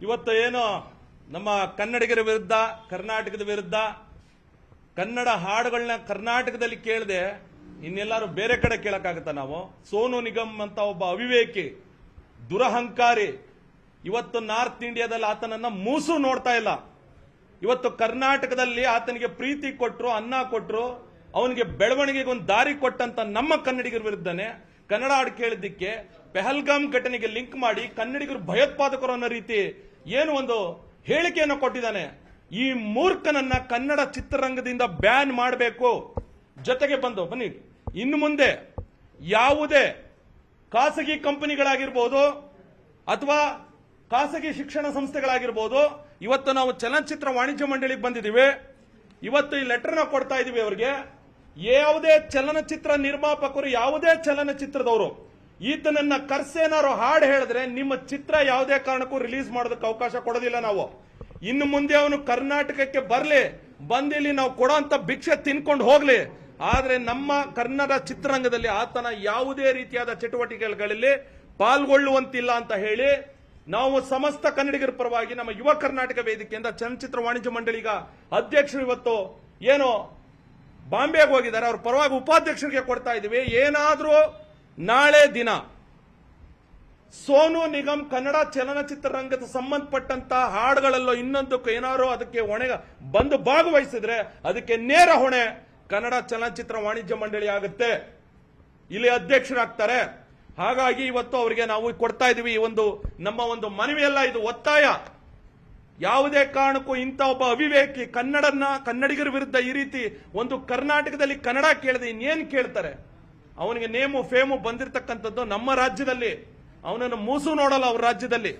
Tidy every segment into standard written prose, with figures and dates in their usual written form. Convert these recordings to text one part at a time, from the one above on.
ಇವತ್ತು ಏನು ನಮ್ಮ ಕನ್ನಡಿಗರ ವಿರುದ್ಧ, ಕರ್ನಾಟಕದ ವಿರುದ್ಧ ಕನ್ನಡ ಹಾಡುಗಳನ್ನ ಕರ್ನಾಟಕದಲ್ಲಿ ಕೇಳದೆ ಇನ್ನೆಲ್ಲರೂ ಬೇರೆ ಕಡೆ ಕೇಳಕ್ಕಾಗತ್ತ? ನಾವು ಸೋನು ನಿಗಮ್ ಅಂತ ಒಬ್ಬ ಅವಿವೇಕಿ, ದುರಹಂಕಾರಿ, ಇವತ್ತು ನಾರ್ತ್ ಇಂಡಿಯಾದಲ್ಲಿ ಆತನನ್ನ ಮೂಸು ನೋಡ್ತಾ ಇಲ್ಲ. ಇವತ್ತು ಕರ್ನಾಟಕದಲ್ಲಿ ಆತನಿಗೆ ಪ್ರೀತಿ ಕೊಟ್ರು, ಅನ್ನ ಕೊಟ್ರು, ಅವನಿಗೆ ಬೆಳವಣಿಗೆಗೆ ಒಂದು ದಾರಿ ಕೊಟ್ಟಂತ ನಮ್ಮ ಕನ್ನಡಿಗರ ವಿರುದ್ಧನೇ ಕನ್ನಡ ಹಾಡು ಕೇಳಿದ್ದಕ್ಕೆ ಪೆಹಲ್ಗಾಮ್ ಘಟನೆಗೆ ಲಿಂಕ್ ಮಾಡಿ ಕನ್ನಡಿಗರು ಭಯೋತ್ಪಾದಕರು ಅನ್ನೋ ರೀತಿ ಏನು ಒಂದು ಹೇಳಿಕೆಯನ್ನು ಕೊಟ್ಟಿದ್ದಾನೆ. ಈ ಮೂರ್ಖನನ್ನ ಕನ್ನಡ ಚಿತ್ರರಂಗದಿಂದ ಬ್ಯಾನ್ ಮಾಡಬೇಕು. ಜೊತೆಗೆ ಬನ್ನಿ, ಇನ್ನು ಮುಂದೆ ಯಾವುದೇ ಖಾಸಗಿ ಕಂಪನಿಗಳಾಗಿರ್ಬೋದು ಅಥವಾ ಖಾಸಗಿ ಶಿಕ್ಷಣ ಸಂಸ್ಥೆಗಳಾಗಿರ್ಬೋದು, ಇವತ್ತು ನಾವು ಚಲನಚಿತ್ರ ವಾಣಿಜ್ಯ ಮಂಡಳಿಗೆ ಬಂದಿದ್ದೀವಿ. ಇವತ್ತು ಈ ಲೆಟರ್ನ ಕೊಡ್ತಾ ಇದೀವಿ ಅವರಿಗೆ. ಯಾವುದೇ ಚಲನಚಿತ್ರ ನಿರ್ಮಾಪಕರು, ಯಾವುದೇ ಚಲನಚಿತ್ರದವರು ಈತನನ್ನ ಕರ್ಸೇನಾರು ಹಾಡು ಹೇಳಿದ್ರೆ ನಿಮ್ಮ ಚಿತ್ರ ಯಾವುದೇ ಕಾರಣಕ್ಕೂ ರಿಲೀಸ್ ಮಾಡೋದಕ್ಕೆ ಅವಕಾಶ ಕೊಡೋದಿಲ್ಲ ನಾವು. ಇನ್ನು ಮುಂದೆ ಅವನು ಕರ್ನಾಟಕಕ್ಕೆ ಬರಲಿ, ಬಂದಿಲ್ಲಿ ನಾವು ಕೊಡೋಂತ ಭಿಕ್ಷೆ ತಿನ್ಕೊಂಡು ಹೋಗ್ಲಿ, ಆದ್ರೆ ನಮ್ಮ ಕನ್ನಡ ಚಿತ್ರರಂಗದಲ್ಲಿ ಆತನ ಯಾವುದೇ ರೀತಿಯಾದ ಚಟುವಟಿಕೆಗಳಲ್ಲಿ ಪಾಲ್ಗೊಳ್ಳುವಂತಿಲ್ಲ ಅಂತ ಹೇಳಿ ನಾವು ಸಮಸ್ತ ಕನ್ನಡಿಗರ ಪರವಾಗಿ ನಮ್ಮ ಯುವ ಕರ್ನಾಟಕ ವೇದಿಕೆಯಿಂದ ಚಲನಚಿತ್ರ ವಾಣಿಜ್ಯ ಮಂಡಳಿಗ ಅಧ್ಯಕ್ಷರು ಇವತ್ತು ಏನು ಬಾಂಬೆಗೆ ಹೋಗಿದ್ದಾರೆ, ಅವ್ರ ಪರವಾಗಿ ಉಪಾಧ್ಯಕ್ಷರಿಗೆ ಕೊಡ್ತಾ ಇದೀವಿ. ಏನಾದ್ರೂ ನಾಳೆ ದಿನ ಸೋನು ನಿಗಮ್ ಕನ್ನಡ ಚಲನಚಿತ್ರರಂಗದ ಸಂಬಂಧಪಟ್ಟಂತ ಹಾಡುಗಳಲ್ಲೋ ಇನ್ನೊಂದಕ್ಕೂ ಏನಾದ್ರು ಅದಕ್ಕೆ ಹೊಣೆ ಬಂದು ಭಾಗವಹಿಸಿದ್ರೆ ಅದಕ್ಕೆ ನೇರ ಹೊಣೆ ಕನ್ನಡ ಚಲನಚಿತ್ರ ವಾಣಿಜ್ಯ ಮಂಡಳಿ ಆಗುತ್ತೆ, ಇಲ್ಲಿ ಅಧ್ಯಕ್ಷರಾಗ್ತಾರೆ. ಹಾಗಾಗಿ ಇವತ್ತು ಅವರಿಗೆ ನಾವು ಕೊಡ್ತಾ ಇದೀವಿ. ಈ ಒಂದು ನಮ್ಮ ಒಂದು ಮನವಿಯಲ್ಲ, ಇದು ಒತ್ತಾಯ. ಯಾವುದೇ ಕಾರಣಕ್ಕೂ ಇಂಥ ಒಬ್ಬ ಅವಿವೇಕಿ ಕನ್ನಡಿಗರ ವಿರುದ್ಧ ಈ ರೀತಿ ಒಂದು ಕರ್ನಾಟಕದಲ್ಲಿ ಕನ್ನಡ ಕೇಳದೆ ಇನ್ನೇನು ಕೇಳ್ತಾರೆ? ಅವನಿಗೆ ನೇಮು ಫೇಮು ಬಂದಿರತಕ್ಕಂಥದ್ದು ನಮ್ಮ ರಾಜ್ಯದಲ್ಲಿ, ಅವನನ್ನು ಮೂಸು ನೋಡಲ್ಲ ಅವ್ರ ರಾಜ್ಯದಲ್ಲಿ.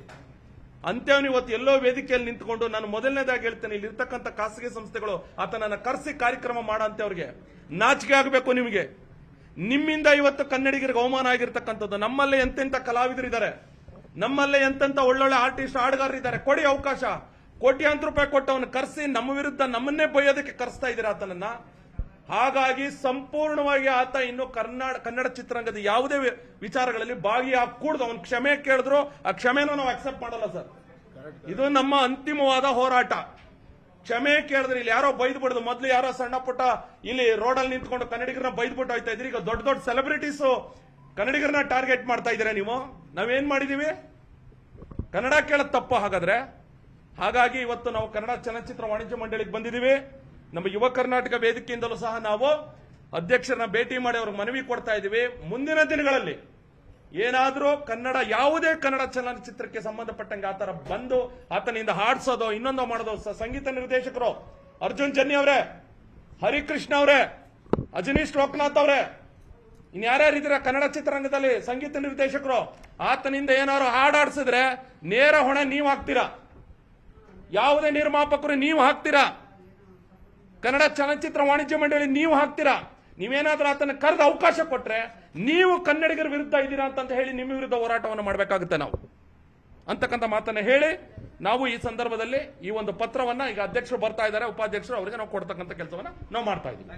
ಅಂತೇವನು ಇವತ್ತು ಎಲ್ಲೋ ವೇದಿಕೆಯಲ್ಲಿ ನಿಂತ್ಕೊಂಡು, ನಾನು ಮೊದಲನೇದಾಗಿ ಹೇಳ್ತೇನೆ, ಇಲ್ಲಿ ಇರ್ತಕ್ಕಂಥ ಖಾಸಗಿ ಸಂಸ್ಥೆಗಳು ಆತನನ್ನ ಕರೆಸಿ ಕಾರ್ಯಕ್ರಮ ಮಾಡಂತವ್ರಿಗೆ ನಾಚಿಕೆ ಆಗಬೇಕು. ನಿಮಗೆ ನಿಮ್ಮಿಂದ ಇವತ್ತು ಕನ್ನಡಿಗರಿಗೆ ಅವಮಾನ ಆಗಿರ್ತಕ್ಕಂಥದ್ದು. ನಮ್ಮಲ್ಲೇ ಎಂತೆಂಥ ಕಲಾವಿದರಿದ್ದಾರೆ, ನಮ್ಮಲ್ಲೇ ಎಂತೆಂಥ ಒಳ್ಳೊಳ್ಳೆ ಆರ್ಟಿಸ್ಟ್, ಹಾಡುಗಾರರಿದ್ದಾರೆ. ಕೊಡಿ ಅವಕಾಶ. ಕೋಟ್ಯಾಂತರ ರೂಪಾಯಿ ಕೊಟ್ಟು ಅವನು ಕರೆಸಿ ನಮ್ಮ ವಿರುದ್ಧ ನಮ್ಮನ್ನೇ ಬೈಯೋದಕ್ಕೆ ಕರೆಸ್ತಾ ಇದ್ದೀರಾ ಆತನನ್ನ. ಹಾಗಾಗಿ ಸಂಪೂರ್ಣವಾಗಿ ಆತ ಇನ್ನು ಕನ್ನಡ ಚಿತ್ರರಂಗದ ಯಾವುದೇ ವಿಚಾರಗಳಲ್ಲಿ ಭಾಗಿಯಾಗಕೂಡದು. ಅವನು ಕ್ಷಮೆ ಕೇಳಿದ್ರು ಆ ಕ್ಷಮೆನೂ ನಾವು ಅಕ್ಸೆಪ್ಟ್ ಮಾಡಲ್ಲ ಸರ್. ಇದು ನಮ್ಮ ಅಂತಿಮವಾದ ಹೋರಾಟ. ಕ್ಷಮೆ ಕೇಳಿದ್ರೆ ಇಲ್ಲಿ ಯಾರೋ ಬೈದ್ಬಿಡುದು. ಮೊದಲು ಯಾರೋ ಸಣ್ಣ ಪುಟ್ಟ ಇಲ್ಲಿ ರೋಡಲ್ಲಿ ನಿಂತ್ಕೊಂಡು ಕನ್ನಡಿಗರನ್ನ ಬೈದ್ಬಿಟ್ಟು ಹೋಯ್ತಾ ಇದ್ರಿ. ಈಗ ದೊಡ್ಡ ದೊಡ್ಡ ಸೆಲೆಬ್ರಿಟೀಸ್ ಕನ್ನಡಿಗರನ್ನ ಟಾರ್ಗೆಟ್ ಮಾಡ್ತಾ ಇದ್ದೀರಾ ನೀವು. ನಾವೇನ್ ಮಾಡಿದೀವಿ? ಕನ್ನಡ ಕೇಳೋದು ತಪ್ಪು ಹಾಗಾದ್ರೆ? ಹಾಗಾಗಿ ಇವತ್ತು ನಾವು ಕನ್ನಡ ಚಲನಚಿತ್ರ ವಾಣಿಜ್ಯ ಮಂಡಳಿಗೆ ಬಂದಿದ್ದೀವಿ. ನಮ್ಮ ಯುವ ಕರ್ನಾಟಕ ವೇದಿಕೆಯಿಂದಲೂ ಸಹ ನಾವು ಅಧ್ಯಕ್ಷರನ್ನ ಭೇಟಿ ಮಾಡಿ ಅವ್ರಿಗೆ ಮನವಿ ಕೊಡ್ತಾ ಇದ್ದೀವಿ. ಮುಂದಿನ ದಿನಗಳಲ್ಲಿ ಏನಾದರೂ ಯಾವುದೇ ಕನ್ನಡ ಚಲನಚಿತ್ರಕ್ಕೆ ಸಂಬಂಧಪಟ್ಟಂಗೆ ಆತರ ಬಂದು ಆತನಿಂದ ಹಾಡ್ಸೋದು ಇನ್ನೊಂದು ಮಾಡೋದು, ಸಂಗೀತ ನಿರ್ದೇಶಕರು ಅರ್ಜುನ್ ಜನ್ನಿ ಅವರೇ, ಹರಿಕೃಷ್ಣ ಅವರೇ, ಅಜನೀಶ್ ಲೋಕನಾಥ್ ಅವರೇ, ಇನ್ಯಾರ್ಯಾರಿದ್ದೀರಾ ಕನ್ನಡ ಚಿತ್ರರಂಗದಲ್ಲಿ ಸಂಗೀತ ನಿರ್ದೇಶಕರು, ಆತನಿಂದ ಏನಾದ್ರು ಹಾಡಾಡ್ಸಿದ್ರೆ ನೇರ ಹೊಣೆ ನೀವು ಹಾಕ್ತೀರಾ. ಯಾವುದೇ ನಿರ್ಮಾಪಕರು ನೀವು ಹಾಕ್ತೀರಾ, ಕನ್ನಡ ಚಲನಚಿತ್ರ ವಾಣಿಜ್ಯ ಮಂಡಳಿ ನೀವು ಹಾಕ್ತೀರಾ. ನೀವೇನಾದ್ರೂ ಆತನ ಕರೆದ ಅವಕಾಶ ಕೊಟ್ರೆ ನೀವು ಕನ್ನಡಿಗರ ವಿರುದ್ಧ ಇದ್ದೀರಾ ಅಂತ ಹೇಳಿ ನಿಮ್ಮ ವಿರುದ್ಧ ಹೋರಾಟವನ್ನು ಮಾಡಬೇಕಾಗುತ್ತೆ ನಾವು ಅಂತಕ್ಕಂಥ ಮಾತನ್ನ ಹೇಳಿ ನಾವು ಈ ಸಂದರ್ಭದಲ್ಲಿ ಈ ಒಂದು ಪತ್ರವನ್ನ ಈಗ ಅಧ್ಯಕ್ಷರು ಬರ್ತಾ ಇದ್ದಾರೆ, ಉಪಾಧ್ಯಕ್ಷರು ಅವರಿಗೆ ನಾವು ಕೊಡ್ತಕ್ಕಂಥ ಕೆಲಸವನ್ನ ನಾವು ಮಾಡ್ತಾ ಇದ್ದೀವಿ.